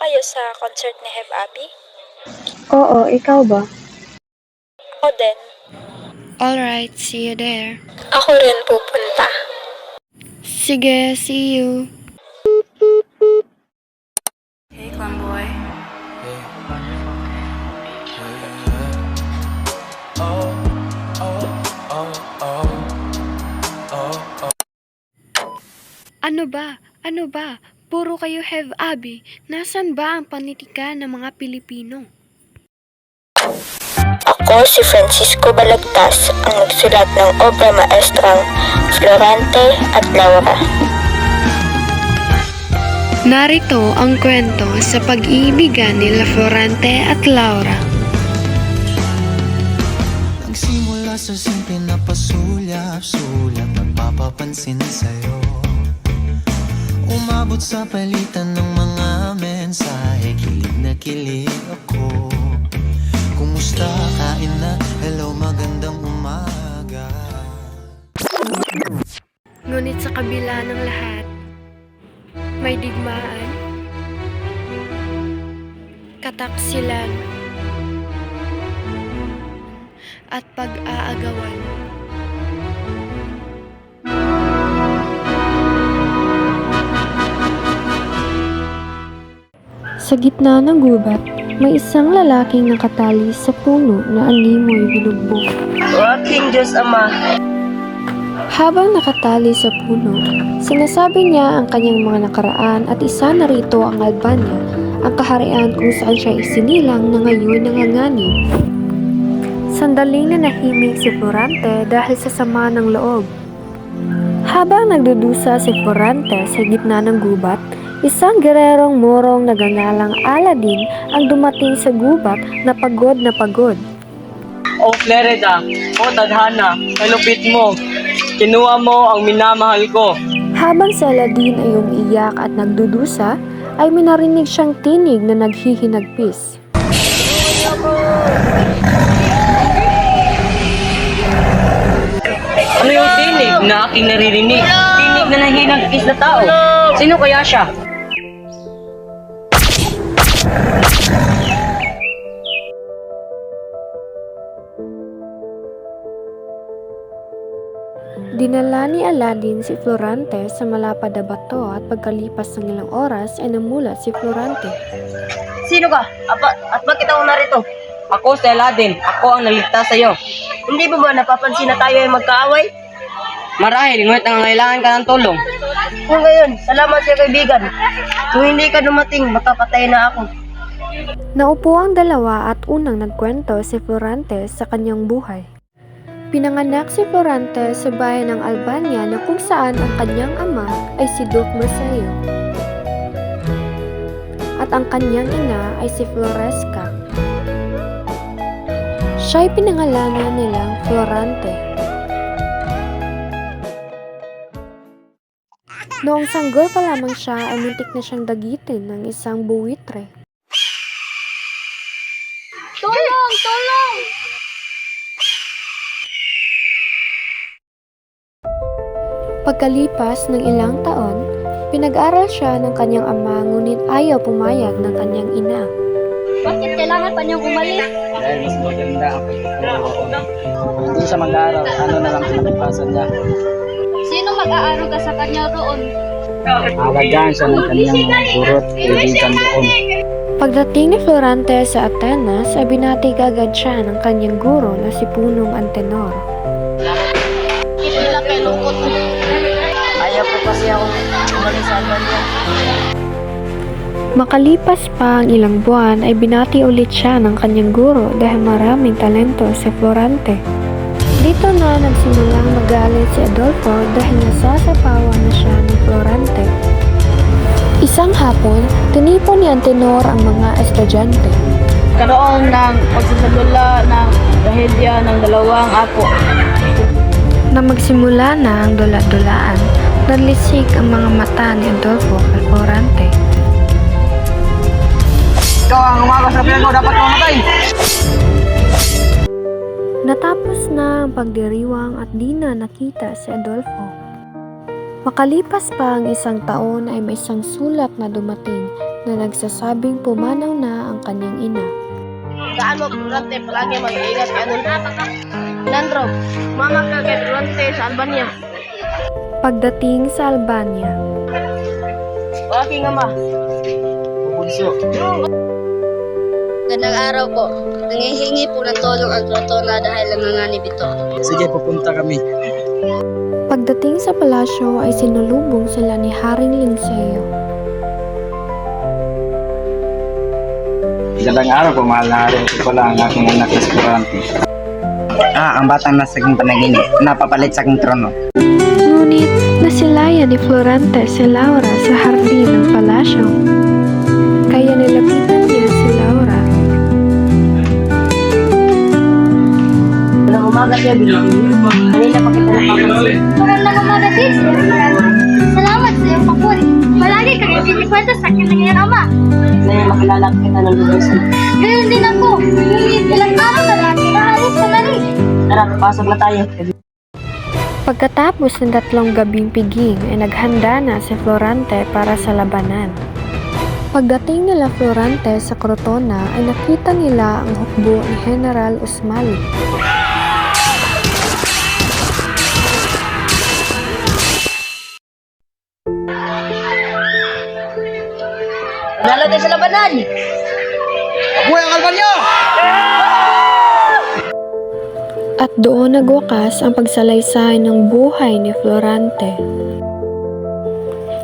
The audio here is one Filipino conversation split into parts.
kayo sa concert ni Have Abby? Oo, ikaw ba? O din. Alright, see you there. Ako rin pupunta. Sige, see you. Hey, Clamboy. Ano ba? Ano ba? Puro kayo Have Abby. Nasaan ba ang panitikan ng mga Pilipino? Ako si Francisco Balagtas, ang nagsulat ng obra maestrang Florante at Laura. Narito ang kwento sa pag-iibigan nila Florante at Laura. Nagsimula sa simple na pasulyap-sulyap, nagpapapansin sa'yo. Umabot sa palitan ng mga mensahe, kilig na kilig ako. Kumusta, kain na, hello, magandang umaga. Ngunit sa kabila ng lahat, may digmaan, kataksilan, at pag-aagawan. Sa gitna ng gubat, may isang lalaking nakatali sa puno na animoy binugbog. O aking Diyos Ama, Habang nakatali sa puno, sinasabi niya ang kanyang mga nakaraan at isa na rito ang Albania, ang kaharian kung saan siya isinilang na ngayon nanganganib. Sandaling nanahimik si Florante dahil sa sama ng loob. Habang nagdudusa si Florante sa gitna ng gubat, isang gererong morong nagangalang Aladdin ang dumating sa gubat na pagod na pagod. O Clarida, o tadhana, kalupit mo. Kinuha mo ang minamahal ko. Habang si Aladdin ay umiiyak at nagdudusa, ay minarinig siyang tinig na naghihinagpis. Ano yung tinig na aking naririnig? Tinig na nahinagpis na tao. Sino kaya siya? Dinala ni Aladdin si Florante sa malapad na bato at pagkalipas ng ilang oras ay namulat si Florante. Sino ka? At bakit ako narito? Ako si Aladdin. Ako ang naligtas sa iyo. Hindi mo ba napapansin na tayo ay magkaaway? Marahil, ngunit nangangailangan ka ng tulong. Kung ngayon, salamat sa kaibigan. Kung hindi ka dumating, baka patay na ako. Naupo ang dalawa at unang nagkwento si Florante sa kanyang buhay. Pinanganak si Florante sa bayan ng Albania na kung saan ang kanyang ama ay si Duke Marcello at ang kanyang ina ay si Floresca. Siya'y pinangalanan nilang Florante. Noong sanggol pa lamang siya ay muntik na siyang dagitin ng isang buwitre. Tulong! Tulong! Pagkalipas ng ilang taon, pinag-aral siya ng kanyang ama ngunit ayaw pumayag ng kanyang ina. Bakit kailangan pa niyong umalis? Dahil mas maganda ang pagkakaroon. Hindi siya mag-aaral, ano na lang kinabukasan niya. Sino mag-aaral ka sa kanya roon? Alagaan siya ng kanyang mga gurot, kaibigan doon. Pagdating ni Florante sa Atenas, ay binati agad siya ng kanyang guro na si Punong Antenor. Bakit nila kay lungkot mo? Ayaw po kasi ako umalis sa Albania. Makalipas pa ang ilang buwan ay binati ulit siya ng kanyang guro dahil maraming talento si Florante. Dito na nagsimulang magalit si Adolfo dahil nasasapawan na siya ni Florante. Isang hapon, tinipon ni Antenor ang mga estudyante. Karoon ng pagsasalula ng trahedya ng dalawang apo. Na magsimula na ang dula-dulaan, nalisik ang mga mata ni Adolfo kay Florante. Ikaw ang umakas sa pilang ko, dapat mamatay! Natapos na ang pagdiriwang at di na nakita si Adolfo. Makalipas pa ang isang taon ay may isang sulat na dumating na nagsasabing pumanaw na ang kanyang ina. Daan mo, Florante, palagi mag-iingat ka nun. Nandro, mama ka kay Florante sa Albania. Pagdating sa Albania, O aking ama. Bunso. Gandang araw po. Nangihingi po ng tulong ang Crotona dahil nanganganib ito. Sige, pupunta kami. pagdating sa palasyo ay sinulubong sila ni Haring Linceo. Magandang araw po, mahal na hari. Ito pala ang aking anak na si Florante. Ang batang nasa aking panaginip, napapalit sa aking trono. Ngunit nasilayan ni Florante si Laura sa hardin ng palasyo. Kaya nilapitan niya si Laura. Walang umaga siya, bilang. Kanina pa kita napapansin. Magandang umaga din, Sir Florante. Salamat sa iyong papuri. Palagi kang ipinikwento sa akin ng iyong ama. Ngayon makilala kita ng lugar sa. Gayon din ako. Ngunit ilang araw na lang, nahalis ka na rin. Tara, pasok na tayo. Pagkatapos ng 3 gabing piging ay naghanda na si Florante para sa labanan. Pagdating nila Florante sa Crotona ay nakita nila ang hukbo ni General Usmali. Dalo tayo sa labanan! Buhay ang Albania! At doon nagwakas ang pagsalaysay ng buhay ni Florante.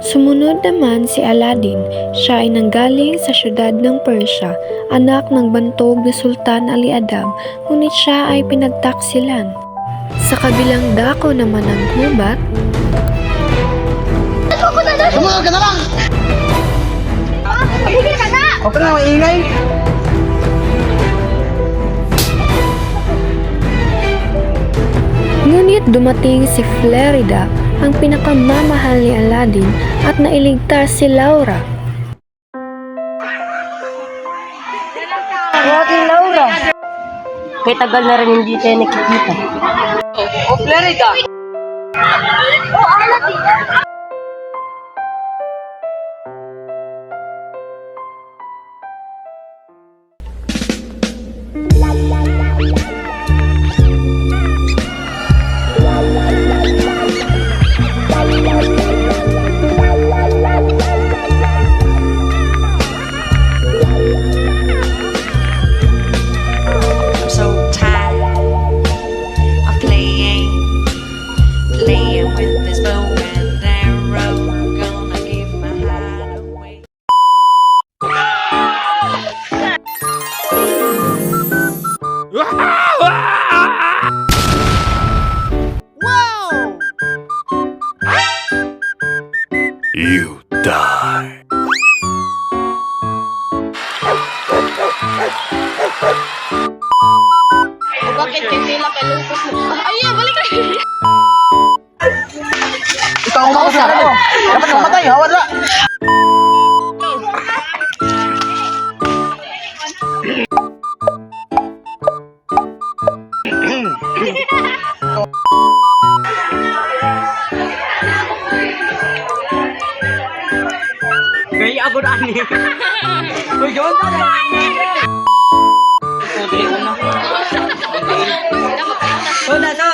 Sumunod naman si Aladdin. Siya ay nanggaling sa syudad ng Persia, anak ng bantog na Sultan Ali Adam, ngunit siya ay pinagtaksilan. Sa kabilang dako naman ng gubat, Sumunod ka na lang! Hindi ka na! Huwag ka na maingay! ngunit dumating si Flerida, ang pinakamamahal ni Aladdin, at nailigtas si Laura. Ang aking Laura! Kaya tagal na rin hindi tayo nakikita. O, Florida! Oh, Aladdin! I'm so tired of playing with this bow and arrow. Gonna give my heart away. You die. Bakit titila kay Lucas mo? Ay, balik ka! Ikaw ang umakasara mo! Dapat mamatay, hawad la! Kaya ako na ani. Uy, yun! Una, so,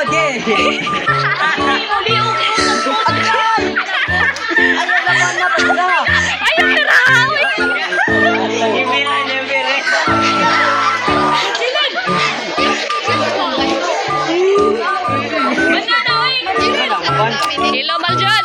Hello, Maljan!